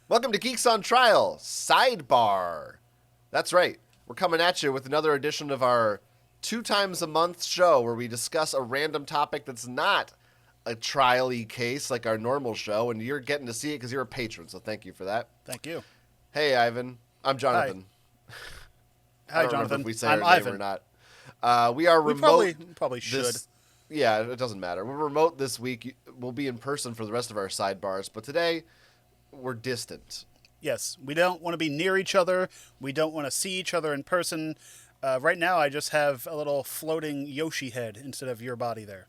Welcome to Geeks on Trial, Sidebar. That's right. We're coming at you with another edition of our 2 times a month show where we discuss a random topic that's not a trial-y case like our normal show, and you're getting to see it because you're a patron, so thank you for that. Thank you. Hey, Ivan. I'm Jonathan. Hi, I don't Jonathan. remember if we say I'm our name Ivan. or not. We are We remote. probably should. Yeah, it doesn't matter. We're remote this week. We'll be in person for the rest of our sidebars, but today we're distant. Yes, we don't want to be near each other. We don't want to see each other in person. Right now, I just have a little floating Yoshi head instead of your body there.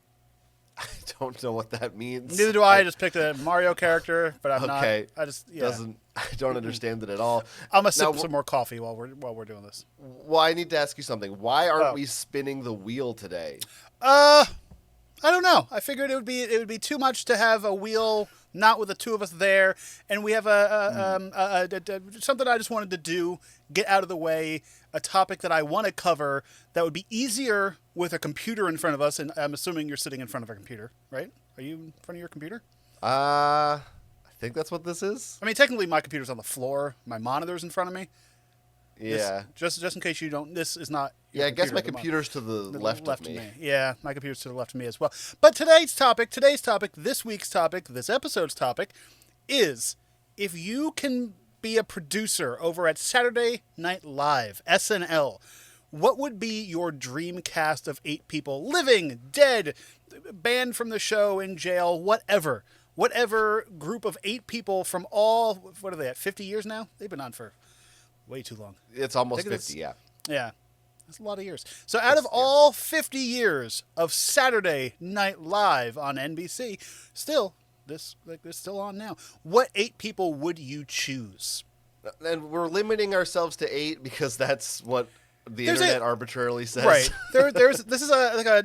I don't know what that means. Neither do I. I just picked a Mario character, but I'm not. Okay. Yeah. I don't understand it at all. I'm gonna sip Now, some more coffee while we're doing this. Well, I need to ask you something. Why aren't Oh. we spinning the wheel today? I don't know. I figured it would be too much to have a wheel not with the two of us there, and we have something I just wanted to do, get out of the way, a topic that I want to cover that would be easier with a computer in front of us, and I'm assuming you're sitting in front of a computer, right? Are you in front of your computer? I think that's what this is. I mean, technically my computer's on the floor, my monitor's in front of me. Yeah. Just in case you don't, this is not your Yeah, I guess my computer, computer's to the left of me. Yeah, my computer's to the left of me as well. But today's topic, this week's topic, this episode's topic is if you can be a producer over at Saturday Night Live, SNL, what would be your dream cast of 8 people, living, dead, banned from the show, in jail, whatever? Whatever group of 8 people from all, what are they at, 50 years now? They've been on for way too long. It's almost Think 50, it's- yeah. Yeah. That's a lot of years. So out of all 50 years of Saturday Night Live on NBC, still, this is still on now. What 8 people would you choose? And we're limiting ourselves to 8 because that's what the There's internet arbitrarily says. Right. This is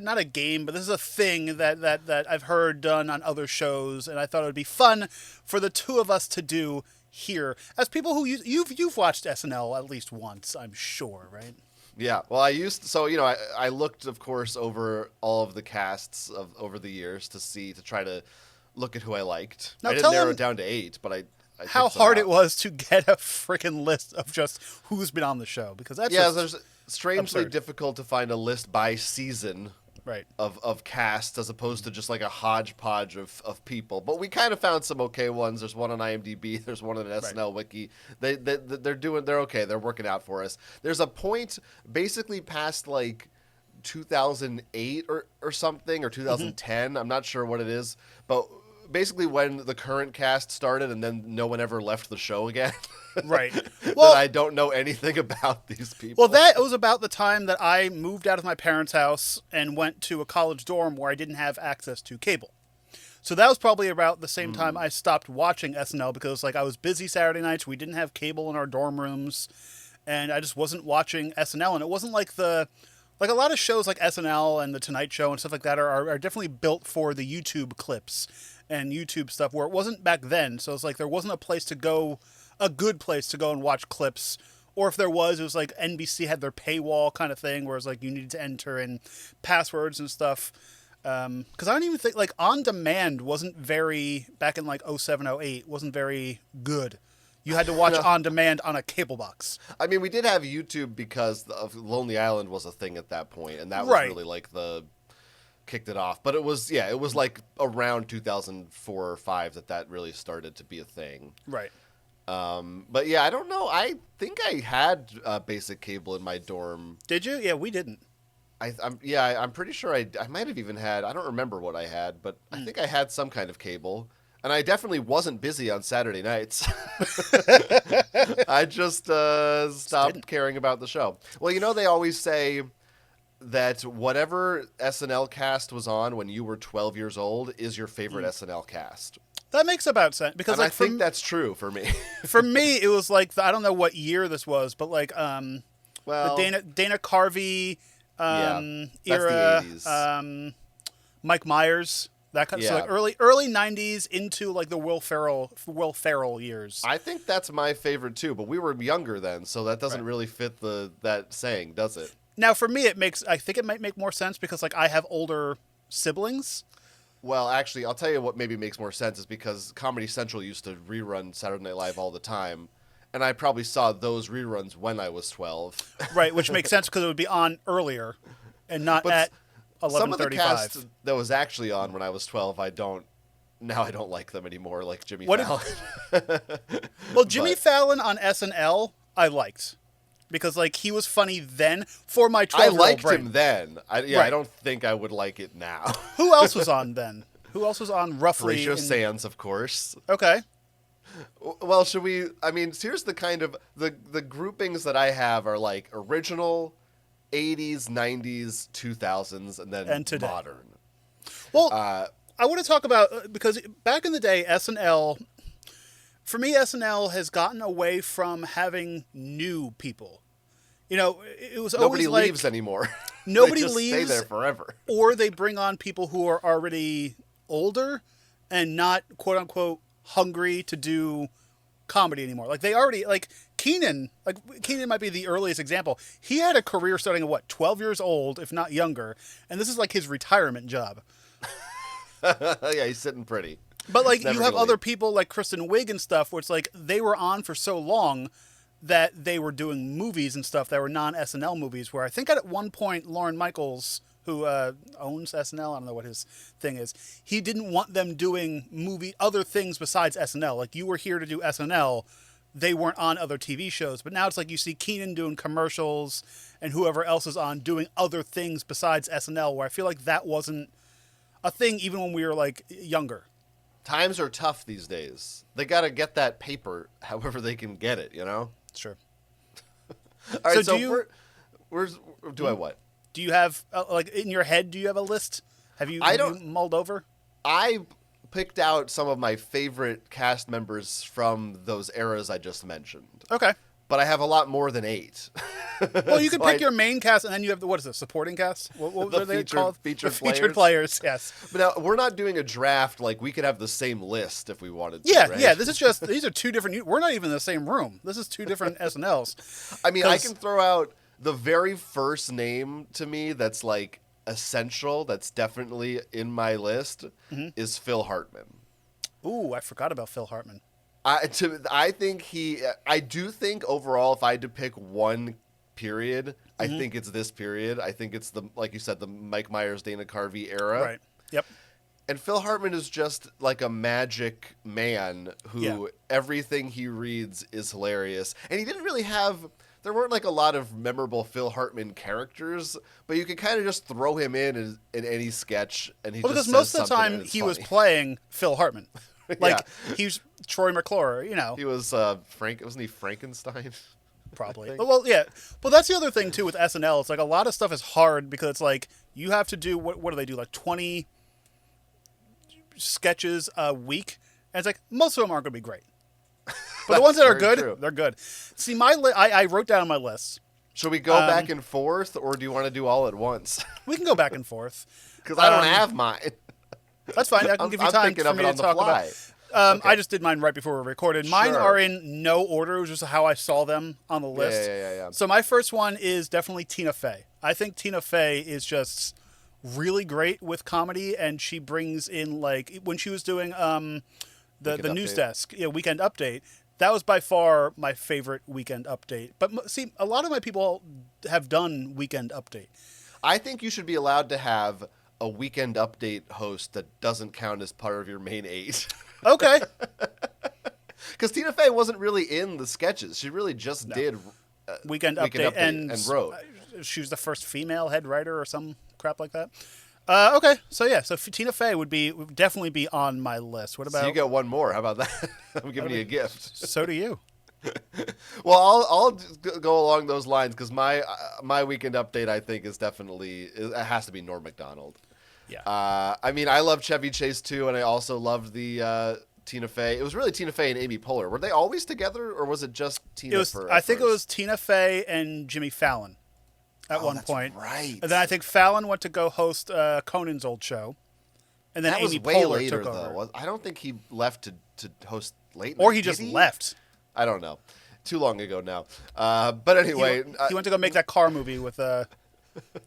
not a game, but this is a thing that I've heard done on other shows, and I thought it would be fun for the two of us to do here as people who you've watched SNL at least once, I'm sure, right? Yeah. Well, I looked, of course, over all of the casts over the years to try to look at who I liked. Now I didn't tell narrow them it down to 8, but I how picked some hard out. it was to get a freaking list of just who's been on the show, because that's There's strangely absurd. difficult to find a list by season right. of casts as opposed to just like a hodgepodge of people. But we kind of found some okay ones. There's one on IMDb. There's one on an SNL wiki. They're okay. They're working out for us. There's a point basically past like 2008 or something, or 2010. I'm not sure what it is, but basically when the current cast started and then no one ever left the show again. Right. Well, I don't know anything about these people. Well, that was about the time that I moved out of my parents' house and went to a college dorm where I didn't have access to cable. So that was probably about the same time I stopped watching SNL, because like I was busy Saturday nights. We didn't have cable in our dorm rooms, and I just wasn't watching SNL. And it wasn't like a lot of shows like SNL and The Tonight Show and stuff like that are definitely built for the YouTube clips and YouTube stuff, where it wasn't back then. So it's like there wasn't a good place to go and watch clips. Or if there was, it was like NBC had their paywall kind of thing, where it's like you needed to enter in passwords and stuff. Because I don't even think, like, On Demand wasn't very, back in like 07, 08, wasn't very good. You had to watch On Demand on a cable box. I mean, we did have YouTube because of Lonely Island was a thing at that point, and that was Right. really like kicked it off. But it was like around 2004 or 5 that really started to be a thing. Right. But yeah, I don't know. I think I had basic cable in my dorm. Did you? Yeah, we didn't. I'm pretty sure I might have even had. I don't remember what I had, but I think I had some kind of cable. And I definitely wasn't busy on Saturday nights. I just stopped caring about the show. Well, they always say that whatever SNL cast was on when you were 12 years old is your favorite SNL cast. That makes about sense, because And like I think that's true for me. for me it was like I don't know what year this was, but like Well, the Dana Carvey that's era, the 80s. Mike Myers, that kind of so Yeah. like early 90s into like the Will Ferrell years. I think that's my favorite too, but we were younger then, so that doesn't really fit that saying, does it? Now for me I think it might make more sense because like I have older siblings. Well, actually, I'll tell you what maybe makes more sense is because Comedy Central used to rerun Saturday Night Live all the time, and I probably saw those reruns when I was 12. Right, which makes sense because it would be on earlier and not But at some of the 11:35. cast that was actually on when I was 12, I don't like them anymore, like Jimmy What Fallon. Well, Jimmy But Fallon on SNL, I liked because like he was funny then for my I 12-year-old liked brain. him then. I Right. don't think I would like it now. Who else was on then? Who else was on roughly? Horatio Sands, of course. Okay. Well, should we? I mean, here's the kind of the groupings that I have are like original, 80s, 90s, 2000s, and then And today. modern. Well, I want to talk about because back in the day, SNL. For me, SNL has gotten away from having new people. You know, it was Nobody always like leaves anymore. nobody They just leaves, stay there forever. or they bring on people who are already older and not quote unquote hungry to do comedy anymore. Like they already like Keenan might be the earliest example. He had a career starting at what, 12 years old, if not younger, and this is like his retirement job. Yeah, he's sitting pretty. But like Never you have gonna other leave. people like Kristen Wiig and stuff where it's like they were on for so long that they were doing movies and stuff that were non-SNL movies where I think at one point Lorne Michaels, who owns SNL, I don't know what his thing is, he didn't want them doing other things besides SNL. Like you were here to do SNL, they weren't on other TV shows. But now it's like you see Keenan doing commercials and whoever else is on doing other things besides SNL where I feel like that wasn't a thing even when we were like younger. Times are tough these days. They got to get that paper however they can get it, you know? Sure. All right, So do you- do I what? Do you have, like, in your head, do you have a list? Have you mulled over? I picked out some of my favorite cast members from those eras I just mentioned. Okay. But I have a lot more than 8. Well, you can So pick your main cast, and then you have what is it, supporting cast? What The are they featured- called? featured The featured players, yes. But now, we're not doing a draft. Like, we could have the same list if we wanted to, Yeah, right? yeah, these are two different, we're not even in the same room. This is two different SNLs. I mean, I 'Cause- can throw out the very first name to me that's, like, essential, that's definitely in my list, is Phil Hartman. Ooh, I forgot about Phil Hartman. I do think overall, if I had to pick one period, I think it's this period. I think it's like you said, the Mike Myers, Dana Carvey era. Right. Yep. And Phil Hartman is just like a magic man who everything he reads is hilarious. And he didn't really there weren't like a lot of memorable Phil Hartman characters, but you could kind of just throw him in any sketch and he Well, just because most says of the something and time it's he was funny. playing Phil Hartman. Like, Yeah. he's Troy McClure, you know. He was wasn't he Frankenstein? Probably. think. Well, yeah. But that's the other thing, too, with SNL. It's like a lot of stuff is hard because it's like you have to do, what do they do, like 20 sketches a week? And it's like most of them aren't going to be great. But the ones that are very good, true. they're good. See, I wrote down my list. Should we go back and forth, or do you want to do all at once? We can go back and forth. Because I don't have mine. That's fine. I can give you I'm time thinking for of me it to on the talk fly. about. I just did mine right before we recorded. Mine Sure. are in no order. It was just how I saw them on the list. Yeah. So my first one is definitely Tina Fey. I think Tina Fey is just really great with comedy, and she brings in, like, when she was doing the Weekend news Update. desk, Weekend Update, that was by far my favorite Weekend Update. But see, a lot of my people have done Weekend Update. I think you should be allowed to have a Weekend Update host that doesn't count as part of your main 8. Okay. Because Tina Fey wasn't really in the sketches. She really just did Weekend Update and wrote. She was the first female head writer or some crap like that. Okay, so Tina Fey would definitely be on my list. What about? So you get one more. How about that? I'm giving you a gift. So do you. Well, I'll go along those lines because my Weekend Update, I think, is definitely, it has to be Norm Macdonald. Yeah. I mean, I love Chevy Chase too, and I also loved the Tina Fey. It was really Tina Fey and Amy Poehler. Were they always together, or was it just Tina? I think it was Tina Fey and Jimmy Fallon at one that's point. right. And then I think Fallon went to go host Conan's old show, and then That Amy was way Poehler later, took over. though. I don't think he left to host late. Or Night. he Did just left. I don't know. Too long ago now. But anyway, He went to go make that car movie with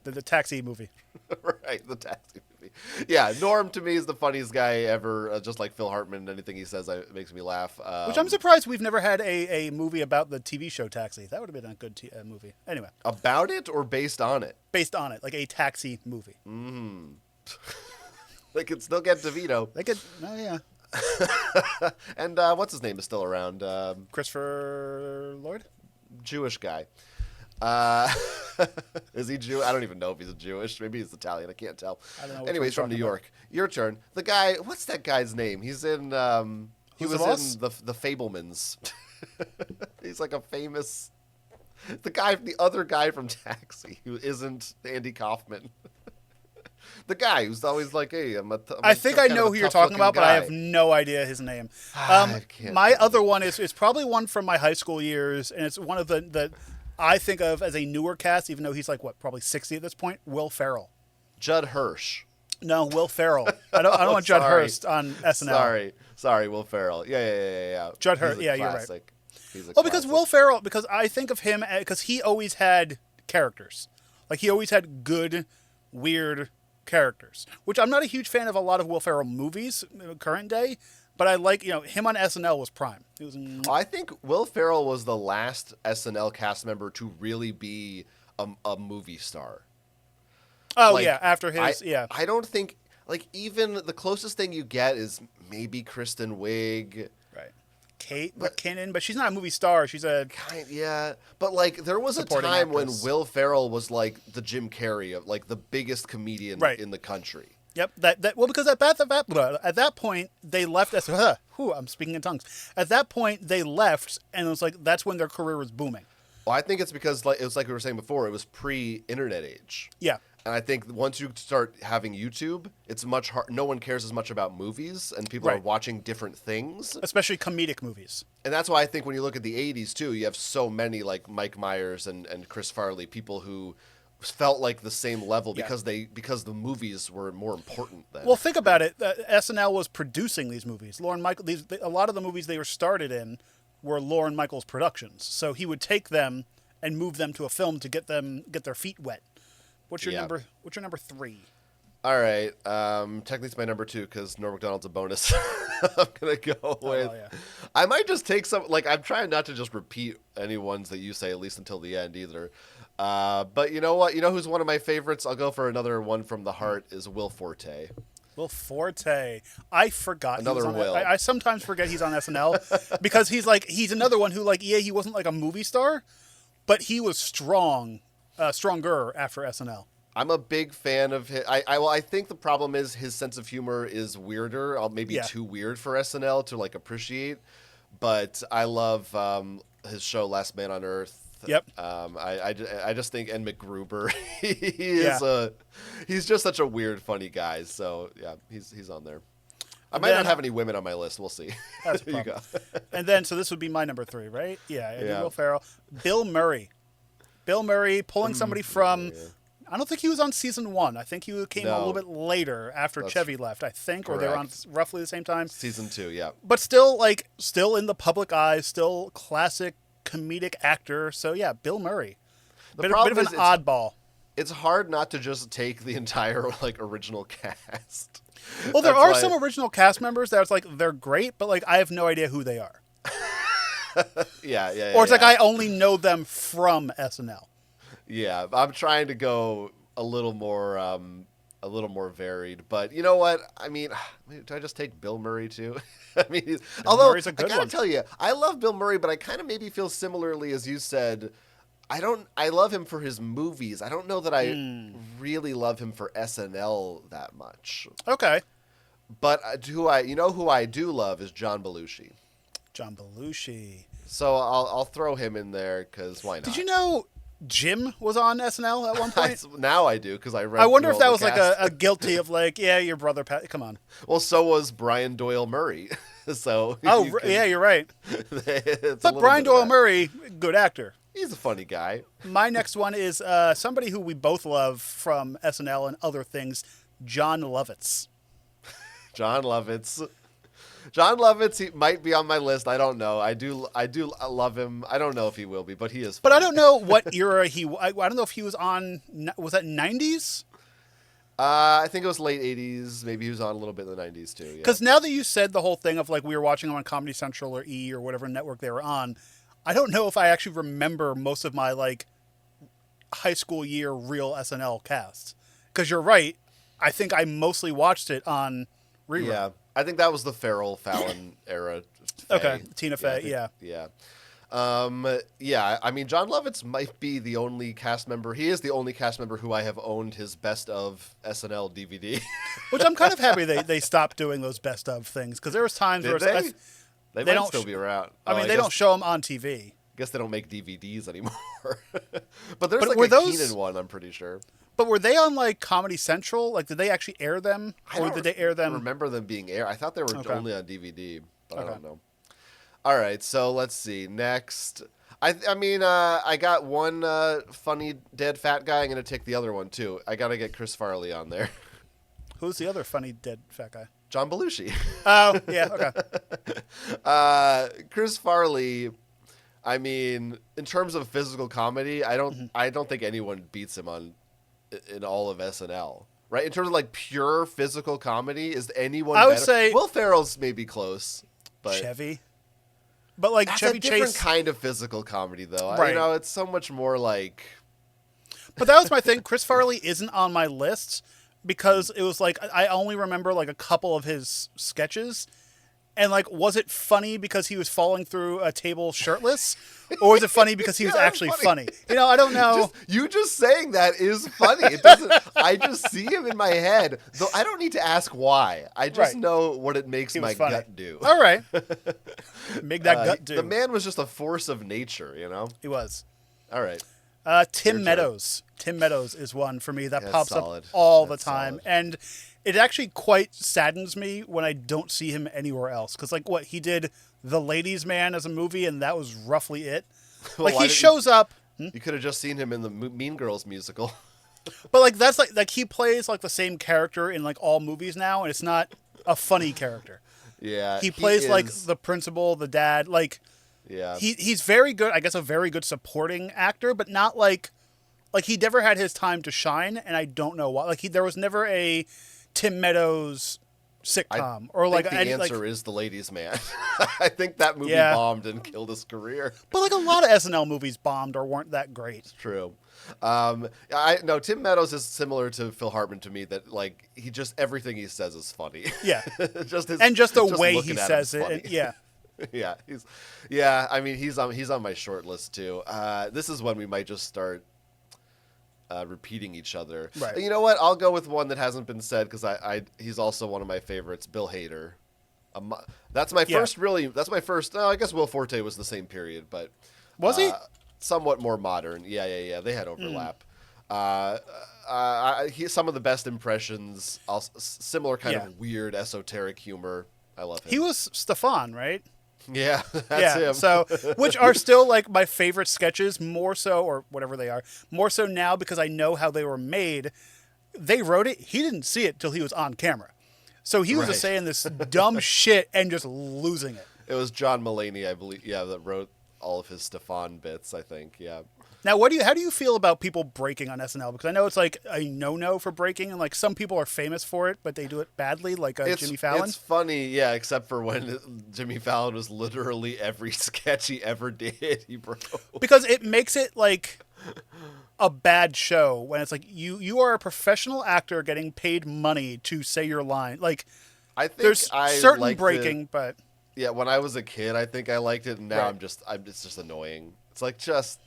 The Taxi movie. Right, the Taxi movie. Yeah, Norm to me is the funniest guy ever. Just like Phil Hartman, anything he says makes me laugh. Which I'm surprised we've never had a movie about the TV show Taxi. That would have been a good movie. Anyway. About it or based on it? Based on it, like a Taxi movie. They could still get DeVito. They could, oh yeah. And what's his name is still around? Christopher Lloyd? Jewish guy. Is he Jew? I don't even know if he's Jewish. Maybe he's Italian. I can't tell. I don't know. Anyways, from New York. Your turn. The guy. What's that guy's name? He's in. He was in the Fablemans. He's like a famous. The other guy from Taxi, who isn't Andy Kaufman. The guy who's always like, "Hey, I think I know who you're talking about, but I have no idea his name." My other one is probably one from my high school years, and it's one of the I think of as a newer cast, even though he's like probably 60 at this point. Will Ferrell. Judd Hirsch. No, Will Ferrell. I don't want Judd Hurst on SNL. Sorry, Will Ferrell. Yeah. Judd Hurst. Yeah, you're right. He's a because Will Ferrell, because I think of him because he always had characters, like he always had good, weird characters. Which I'm not a huge fan of a lot of Will Ferrell movies current day. But I like, him on SNL was prime. He was I think Will Ferrell was the last SNL cast member to really be a movie star. Oh, yeah, after his, I don't think, even the closest thing you get is maybe Kristen Wiig. Right. Kate McKinnon, but she's not a movie star. She's a... Yeah, but, there was a time when Will Ferrell was, the Jim Carrey of, the biggest comedian in the country. Yep. Because at that point they left. I'm speaking in tongues. At that point they left, and it was that's when their career was booming. Well, I think it's because it was like we were saying before. It was pre-internet age. Yeah. And I think once you start having YouTube, it's much hard. No one cares as much about movies, and people are watching different things, especially comedic movies. And that's why I think when you look at the '80s too, you have so many like Mike Myers and Chris Farley, people who felt like the same level because the movies were more important then. Well, think about it. SNL was producing these movies. A lot of the movies they were started in were Lorne Michaels productions. So he would take them and move them to a film to get their feet wet. What's your number 3? All right. Technically it's my number 2 because Norm Macdonald's a bonus. I'm gonna go with. I might just take some. I'm trying not to just repeat any ones that you say, at least until the end either. But you know what? You know who's one of my favorites? I'll go for another one from the heart. Is Will Forte. Will Forte. I forgot. Another Will. I sometimes forget he's on SNL because he's another one who he wasn't like a movie star, but he was stronger after SNL. I'm a big fan of his. I think the problem is his sense of humor is weirder, maybe too weird for SNL to appreciate. But I love his show Last Man on Earth. Yep. I just think, and MacGruber, he's just such a weird, funny guy. So yeah, he's on there. I might not have any women on my list. We'll see. That's there you go. And then so this would be my number 3, right? Yeah. Will Ferrell, Bill Murray pulling somebody from. I don't think he was on season 1. I think he came a little bit later after Chevy left, I think, or they were on roughly the same time. Season 2, yeah. But still in the public eye, still classic comedic actor. So yeah, Bill Murray. Bit of an oddball. It's hard not to just take the entire original cast. Well, there are some original cast members that it's they're great, but I have no idea who they are. Yeah. Or it's I only know them from SNL. Yeah, I'm trying to go a little more varied, but you know what? I mean, do I just take Bill Murray too? I mean, although I gotta tell you, I love Bill Murray, but I kind of maybe feel similarly as you said. I love him for his movies. I don't know that I really love him for SNL that much. Okay, but who I do love is John Belushi. John Belushi. So I'll throw him in there because why not? Did you know Jim was on SNL at one point? Now I do because I read. I wonder if that was a guilty of your brother. Come on. Well, so was Brian Doyle Murray. So you're right. But Brian Doyle Murray, good actor. He's a funny guy. My next one is somebody who we both love from SNL and other things, John Lovitz. John Lovitz. John Lovitz, he might be on my list. I don't know. I do love him. I don't know if he will be, but he is. But Funny. I don't know what era I don't know if he was on. Was that 90s? I think it was late 80s. Maybe he was on a little bit in the 90s too. Because now that you said the whole thing of like we were watching him on Comedy Central or E or whatever network they were on, I don't know if I actually remember most of my like high school year real SNL cast. Because you're right. I think I mostly watched it on rerun. Yeah, I think that was the Farrell Fallon era. Faye. Okay, Tina Fey, yeah. Yeah, I mean, John Lovitz might be the only cast member. He is the only cast member who I have owned his best of SNL DVD. Which I'm kind of happy they stopped doing those best of things. Because there was times where they might don't still be around. I mean, they don't show them on TV. I guess they don't make DVDs anymore. But there's But like were a those- Keenan one, I'm pretty sure. But were they on like Comedy Central? Like, did they actually air them, or did they air I them? remember them being aired. I thought they were Okay. only on DVD, but I Okay. don't know. All right, so let's see. Next, I got one funny dead fat guy. I'm gonna take the other one too. I gotta get Chris Farley on there. Who's the other funny dead fat guy? John Belushi. Oh, yeah, okay. Chris Farley. I mean, in terms of physical comedy, I don't think anyone beats him in all of SNL. Right? In terms of like pure physical comedy, is anyone I would better? say Will Ferrell's maybe close, but Chevy. But like that's Chevy a different Chase. kind of physical comedy, though. Right. It's so much more like. But that was my thing. Chris Farley isn't on my list because it was like I only remember like a couple of his sketches. And like, was it funny because he was falling through a table shirtless, or was it funny because he was actually funny? I don't know. You just saying that is funny. It doesn't. I just see him in my head, though. I don't need to ask why. I just Right. know what it makes He was my funny. gut do. All right, make that gut do. The man was just a force of nature, He was. All right. Tim Your turn. Meadows. Tim Meadows is one for me that That's pops solid. up all That's the time, solid. and it actually quite saddens me when I don't see him anywhere else. Because like, what he did, The Ladies' Man as a movie, and that was roughly it. Well, Like why he didn't shows up, You could have just seen him in the Mean Girls musical. but like that's like he plays like the same character in like all movies now, and it's not a funny character. Yeah. He plays like is- the principal, the dad. Like Yeah. he's very good. I guess a very good supporting actor, but not like he never had his time to shine, and I don't know why. Like there was never a Tim Meadows sitcom or like I think the answer is The Ladies' Man. I think that movie bombed and killed his career. But like a lot of SNL movies bombed or weren't that great. True. Tim Meadows is similar to Phil Hartman to me, that like he just everything he says is funny. Yeah, just his, and just the just way he looking at him says is it. funny. And, yeah, I mean, he's on my short list too. This is when we might just start repeating each other. Right. You know what? I'll go with one that hasn't been said because he's also one of my favorites. Bill Hader. That's my first. Really, that's my first. No, I guess Will Forte was the same period, but was he? Somewhat more modern. Yeah. They had overlap. Some of the best impressions. Similar kind of weird esoteric humor. I love him. He was Stefan, right? Yeah, that's him. So, which are still like my favorite sketches, more so, or whatever they are, more so now because I know how they were made. They wrote it. He didn't see it till he was on camera. So he was just saying this dumb shit and just losing it. It was John Mulaney, I believe, that wrote all of his Stefan bits, I think, yeah. Now, how do you feel about people breaking on SNL? Because I know it's like a no-no for breaking, and like some people are famous for it, but they do it badly, like Jimmy Fallon. It's funny, yeah, except for when Jimmy Fallon was literally every sketch he ever did, he broke. Because it makes it like a bad show when it's like you are a professional actor getting paid money to say your line. Like I think there's I certain liked breaking, it. but Yeah, when I was a kid, I think I liked it, and now Right. it's just annoying. It's like just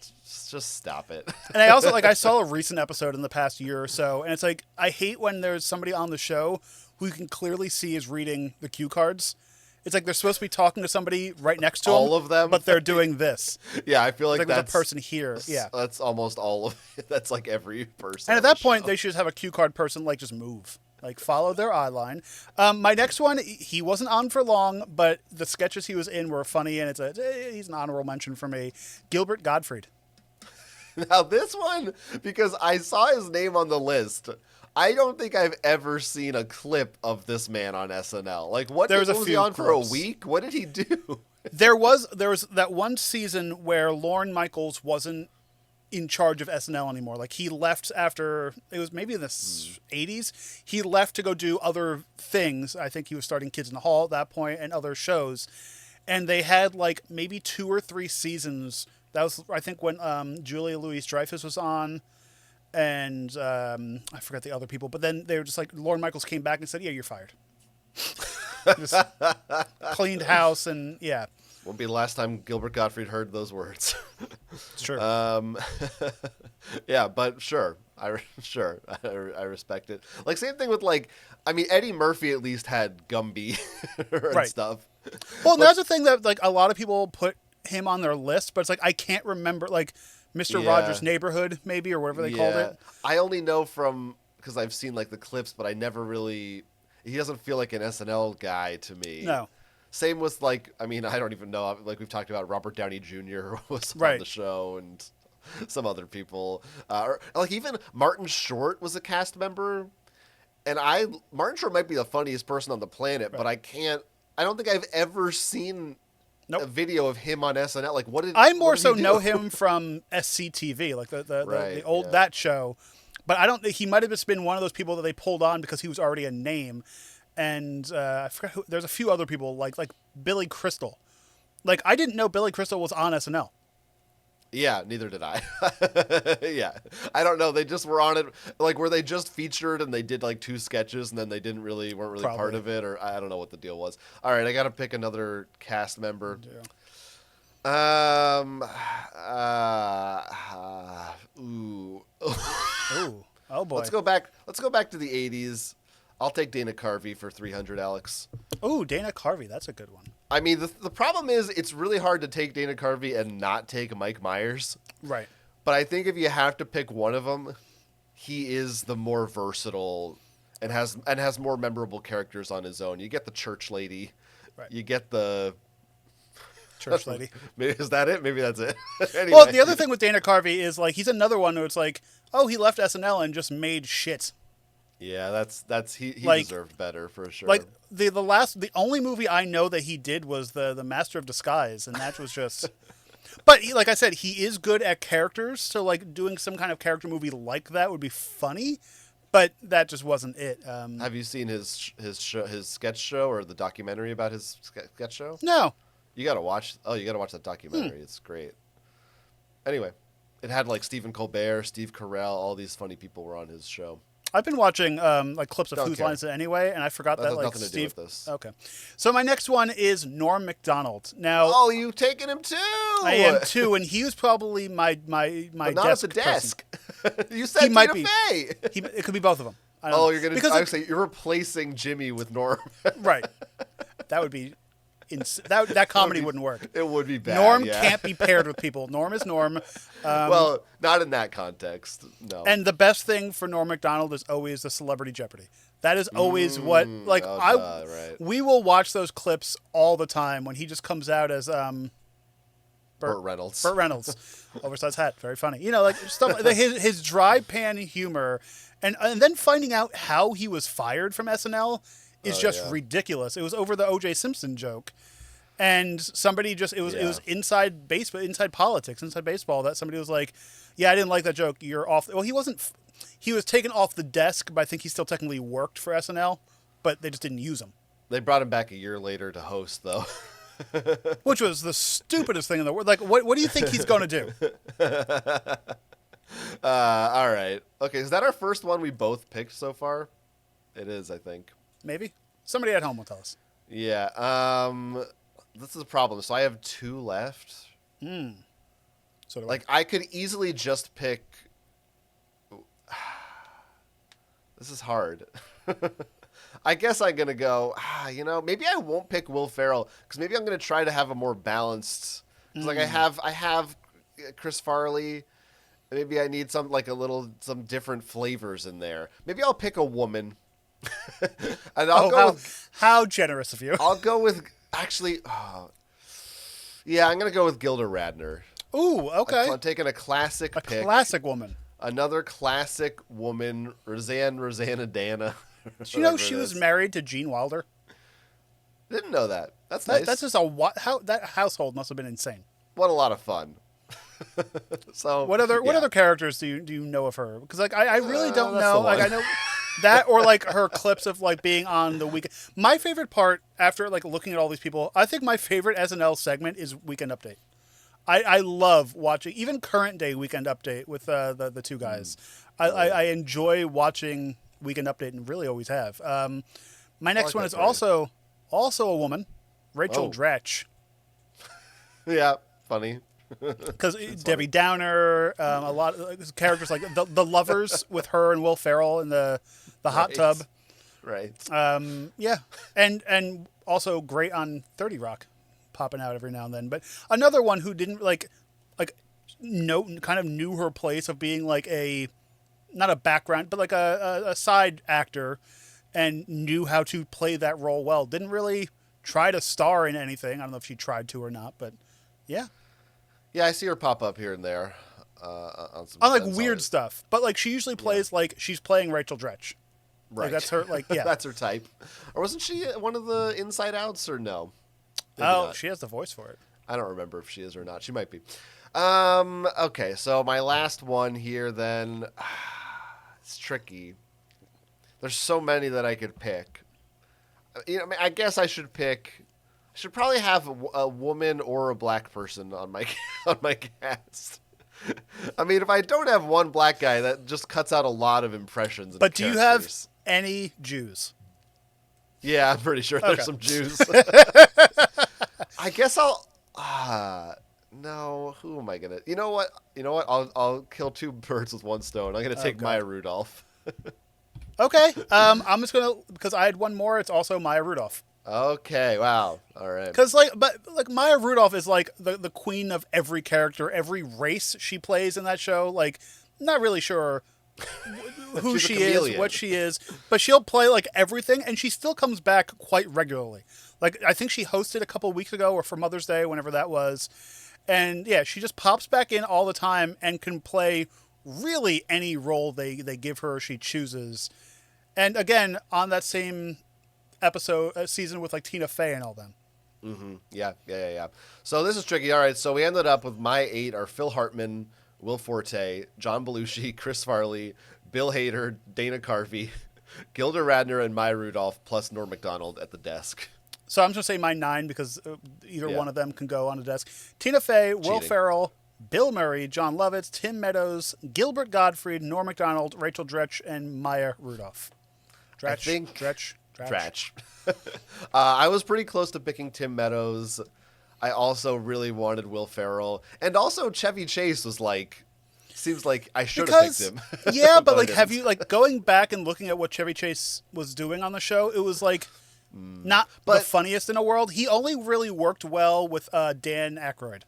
stop it. and I also I saw a recent episode in the past year or so, and it's like I hate when there's somebody on the show who you can clearly see is reading the cue cards. It's like they're supposed to be talking to somebody right next to All of them? but they're doing this. Yeah, I feel like There's that's a person here. Yeah, That's almost all of it. That's like every person. and at on that the point show. they should have a cue card person like just move. Like, follow their eye line. My next one, he wasn't on for long, but the sketches he was in were funny, and he's an honorable mention for me. Gilbert Gottfried. Now this one, because I saw his name on the list, I don't think I've ever seen a clip of this man on SNL. Like, what There was a was he few on for a clips. week? What did he do? There was that one season where Lorne Michaels wasn't in charge of SNL anymore. Like, he left after, it was maybe in the 80s. He left to go do other things. I think he was starting Kids in the Hall at that point and other shows. And they had like maybe 2 or 3 seasons. That was, I think, when Julia Louis-Dreyfus was on, and I forgot the other people. But then they were just like, Lorne Michaels came back and said, "Yeah, you're fired." Just cleaned house, and yeah. Won't be the last time Gilbert Gottfried heard those words. It's true. Yeah, but sure. I respect it. Like, same thing with, like, I mean, Eddie Murphy at least had Gumby and stuff. Well, that's the thing that, like, a lot of people put him on their list, but it's like, I can't remember, like, Mr. Rogers' Neighborhood, maybe, or whatever they called it. I only know from, because I've seen, like, the clips, but I never really, he doesn't feel like an SNL guy to me. No. Same with, like, I mean, I don't even know, like, we've talked about Robert Downey Jr. was on the show, and some other people. Or, like, even Martin Short was a cast member, and Martin Short might be the funniest person on the planet, but I don't think I've ever seen a video of him on SNL. Like, what did I more what did so he do? know him from SCTV, like the old that show, but I don't think he might have just been one of those people that they pulled on because he was already a name. And I forgot who. There's a few other people like Billy Crystal. Like, I didn't know Billy Crystal was on SNL. Yeah, neither did I. Yeah, I don't know. They just were on it. Like, were they just featured and they did like 2 sketches and then they weren't really part of it, or I don't know what the deal was. All right, I got to pick another cast member. Ooh. Ooh. Oh boy. Let's go back to the 80s. I'll take Dana Carvey for 300, Alex. Ooh, Dana Carvey. That's a good one. I mean, the problem is it's really hard to take Dana Carvey and not take Mike Myers. Right. But I think if you have to pick one of them, he is the more versatile and has more memorable characters on his own. You get the church lady. Right. You get the church lady. Is that it? Maybe that's it. Anyway. Well, the other thing with Dana Carvey is, like, he's another one where it's like, oh, he left SNL and just made shit. Yeah, that's he like, deserved better for sure. Like the only movie I know that he did was the Master of Disguise, and that was just. But like I said, he is good at characters, so like doing some kind of character movie like that would be funny, but that just wasn't it. Have you seen his sketch show or the documentary about his sketch show? No. You gotta watch that documentary. It's great. Anyway, it had like Stephen Colbert, Steve Carell, all these funny people were on his show. I've been watching like clips of Whose Line Is It Anyway, and I forgot that like nothing to Steve. Do with this. Okay, so my next one is Norm Macdonald. Now, oh, you taking him too? I am too, and he was probably my but not desk at the desk. You said he might Tina be. Fey. It could be both of them. I don't know. You're gonna. I would say you're replacing Jimmy with Norm. Right. That would be. That comedy wouldn't work. It would be bad. Norm can't be paired with people. Norm is Norm. Well, not in that context. No. And the best thing for Norm Macdonald is always the Celebrity Jeopardy. That is always what like right. We will watch those clips all the time when he just comes out as Burt Reynolds. Burt Reynolds, oversized hat, very funny. You know, like stuff. His dry pan humor, and then finding out how he was fired from SNL is just ridiculous. It was over the O.J. Simpson joke, and somebody just it was inside baseball, inside politics, inside baseball that somebody was like, "Yeah, I didn't like that joke. You're off." Well, he wasn't. He was taken off the desk, but I think he still technically worked for SNL, but they just didn't use him. They brought him back a year later to host, though. Which was the stupidest thing in the world. Like, what do you think he's going to do? All right. Okay, is that our first one we both picked so far? It is, I think. Maybe. Somebody at home will tell us. Yeah. This is a problem. So I have 2 left. So like, I could easily just pick... This is hard. I guess I'm going to go, maybe I won't pick Will Ferrell, because maybe I'm going to try to have a more balanced... Because, like, I have Chris Farley. Maybe I need some different flavors in there. Maybe I'll pick a woman. And how generous of you. I'll go with, actually... yeah, I'm going to go with Gilda Radner. Ooh, okay. I'm taking a classic pick. Classic woman. Another classic woman, Rosanna Dana. Did you know she was married to Gene Wilder? Didn't know that. That's nice. That's just how that household must have been insane. What a lot of fun. So what other characters do you know of her? Because like I really don't know. Like I know that, or like her clips of like being on the weekend. My favorite part after like looking at all these people, I think my favorite SNL segment is Weekend Update. I love watching even current day Weekend Update with the two guys. I enjoy watching Weekend Update and really always have. My next one is also a woman, Rachel Dratch. Yeah, funny. Because Debbie Downer, a lot of characters like the lovers with her and Will Ferrell in the hot tub. Right. Yeah, and also great on 30 Rock, popping out every now and then. But another one who didn't kind of knew her place of being like not a background, but like a side actor, and knew how to play that role well. Didn't really try to star in anything. I don't know if she tried to or not, but yeah. Yeah, I see her pop up here and there on some. On like weird stuff, but like she usually plays like she's playing Rachel Dratch. Right. Like, that's her. Like yeah, that's her type. Or wasn't she one of the Inside Outs or no? Maybe not. She has the voice for it. I don't remember if she is or not. She might be. Okay, so my last one here then. It's tricky. There's so many that I could pick. I guess I should pick. I should probably have a woman or a black person on my cast. I mean, if I don't have one black guy, that just cuts out a lot of impressions. But do you have any Jews? Yeah, I'm pretty sure there's some Jews. I guess I'll. No, who am I gonna? You know what? I'll kill two birds with one stone. I'm gonna take Maya Rudolph. Okay. I'm just gonna, because I had one more. It's also Maya Rudolph. Okay. Wow. All right. Because but Maya Rudolph is like the queen of every character, every race she plays in that show. Like, not really sure who she is, what she is, but she'll play like everything, and she still comes back quite regularly. Like, I think she hosted a couple weeks ago, or for Mother's Day, whenever that was, and yeah, she just pops back in all the time and can play really any role they give her, she chooses. And again, on that same season with like Tina Fey and all them. Mm-hmm. Yeah. So this is tricky. All right, so we ended up with my 8 are Phil Hartman, Will Forte, John Belushi, Chris Farley, Bill Hader, Dana Carvey, Gilda Radner, and Maya Rudolph, plus Norm Macdonald at the desk. So I'm just going to say my 9 because either one of them can go on the desk. Tina Fey, Will Ferrell, Bill Murray, John Lovitz, Tim Meadows, Gilbert Gottfried, Norm Macdonald, Rachel Dratch, and Maya Rudolph. Dratch. I was pretty close to picking Tim Meadows. I also really wanted Will Ferrell, and also Chevy Chase was like, seems like I should have picked him. Yeah, but like, have you like going back and looking at what Chevy Chase was doing on the show? It was like not the funniest in the world. He only really worked well with Dan Aykroyd.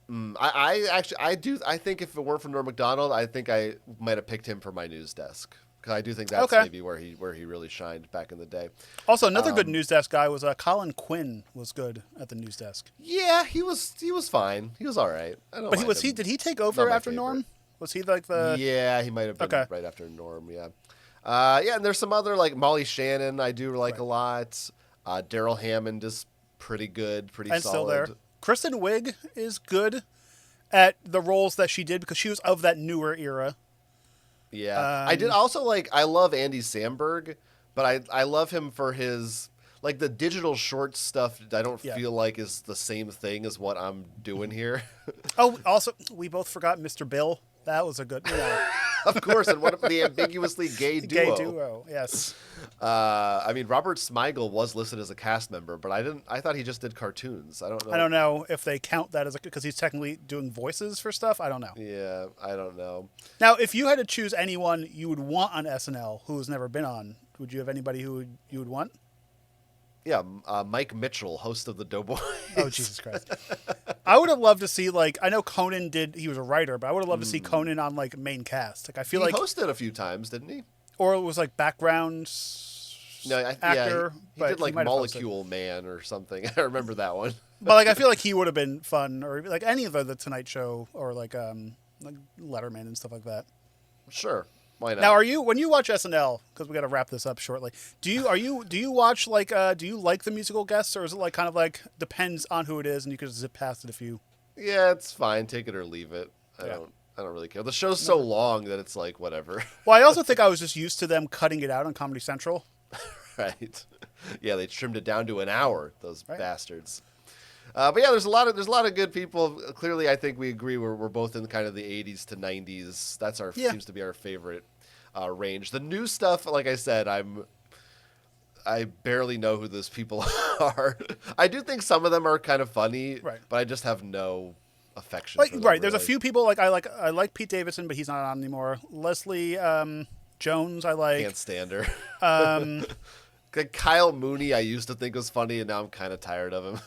I think if it weren't for Norm Macdonald, I think I might have picked him for my news desk. Because I do think that's maybe where he really shined back in the day. Also, another good news desk guy was Colin Quinn was good at the news desk. Yeah, he was fine. He was all right. Did he take over after Norm? Was he like the? Yeah, he might have been right after Norm. Yeah, and there's some other like Molly Shannon I do like a lot. Daryl Hammond is pretty good, pretty solid. Still there. Kristen Wiig is good at the roles that she did because she was of that newer era. Yeah, I did also I love Andy Samberg, but I love him for his like the digital short stuff. I don't feel like is the same thing as what I'm doing here. Oh, also we both forgot Mr. Bill. That was a good. Of course, and what the ambiguously gay duo. Gay duo, yes. I mean, Robert Smigel was listed as a cast member, but I thought he just did cartoons. I don't know. I don't know if they count that as because he's technically doing voices for stuff. I don't know. Yeah, I don't know. Now, if you had to choose anyone you would want on SNL who has never been on, would you have anybody who you would want? Yeah, Mike Mitchell, host of the Doughboys. Oh, Jesus Christ. I would have loved to see, I know Conan he was a writer, but I would have loved to see Conan on, main cast. I feel he hosted a few times, didn't he? Or it was, background actor. He did, Molecule Man or something. I remember that one. But, I feel like he would have been fun, or, any of the Tonight Show, or, Letterman and stuff like that. Sure. Why not? Now, when you watch SNL, because we got to wrap this up shortly? Do you watch do you like the musical guests, or is it like kind of like depends on who it is, and you can zip past it if you? Yeah, it's fine. Take it or leave it. I don't really care. The show's so long that it's like whatever. Well, I also think I was just used to them cutting it out on Comedy Central. Right. Yeah, they trimmed it down to an hour. Those Right. bastards. But yeah, there's a lot of good people. Clearly, I think we agree. We're both in kind of the 80s to 90s. That's seems to be our favorite range. The new stuff, like I said, I barely know who those people are. I do think some of them are kind of funny, Right. but I just have no affection. Like for them, right, there's a really. few people I like Pete Davidson, but he's not on anymore. Leslie Jones, I like. Can't stand her. Um, Like Kyle Mooney, I used to think was funny, and now I'm kind of tired of him.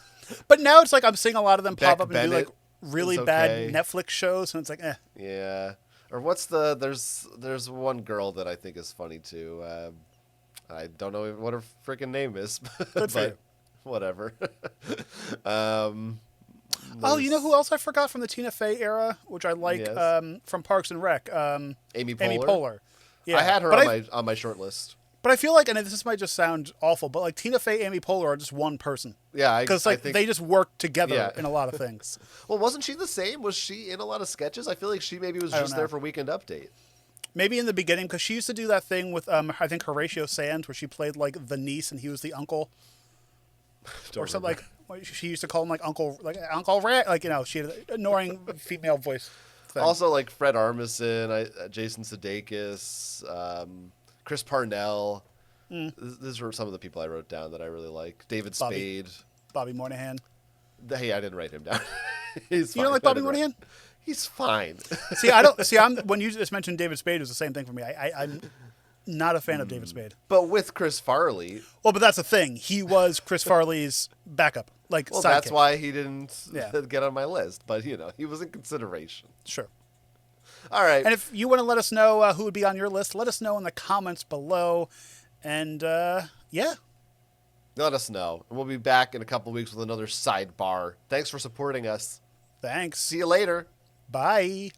but now it's like I'm seeing a lot of them Beck pop up and do like Bennett really is bad okay. Netflix shows, and it's like, eh. Yeah. Or there's one girl that I think is funny too. I don't know what her freaking name is, Good for you. Whatever. Oh, you know who else I forgot from the Tina Fey era, which I like Yes. from Parks and Rec? Amy Poehler. Amy Poehler. Yeah, I had her but on my short list. But I feel like, and this might just sound awful, but like Tina Fey, Amy Poehler are just one person. Yeah, Because I think, they just work together Yeah. in a lot of things. Well, wasn't she the same? Was she in a lot of sketches? I feel like she maybe was I don't just know. there for Weekend Update. Maybe in the beginning, because she used to do that thing with I think Horatio Sands, where she played like the niece and he was the uncle, or something remember. like. She used to call him like Uncle Rat, like she had an annoying female voice. Thing. Also, like Fred Armisen, Jason Sudeikis, Chris Parnell. These were some of the people I wrote down that I really like. David Spade. Bobby Moynihan. Hey, I didn't write him down. He's fine. You don't like I Bobby didn't write- Moynihan? He's fine. See, I don't. See, I'm when you just mentioned David Spade, it was the same thing for me. I'm not a fan of David Spade. But with Chris Farley, Well, but that's the thing. He was Chris Farley's backup, like well, sidekick. that's why he didn't Yeah. get on my list. But he was in consideration. Sure. All right. And if you want to let us know who would be on your list, let us know in the comments below. And yeah, Let us know. And we'll be back in a couple weeks with another sidebar. Thanks for supporting us. thanks. See you later. Bye.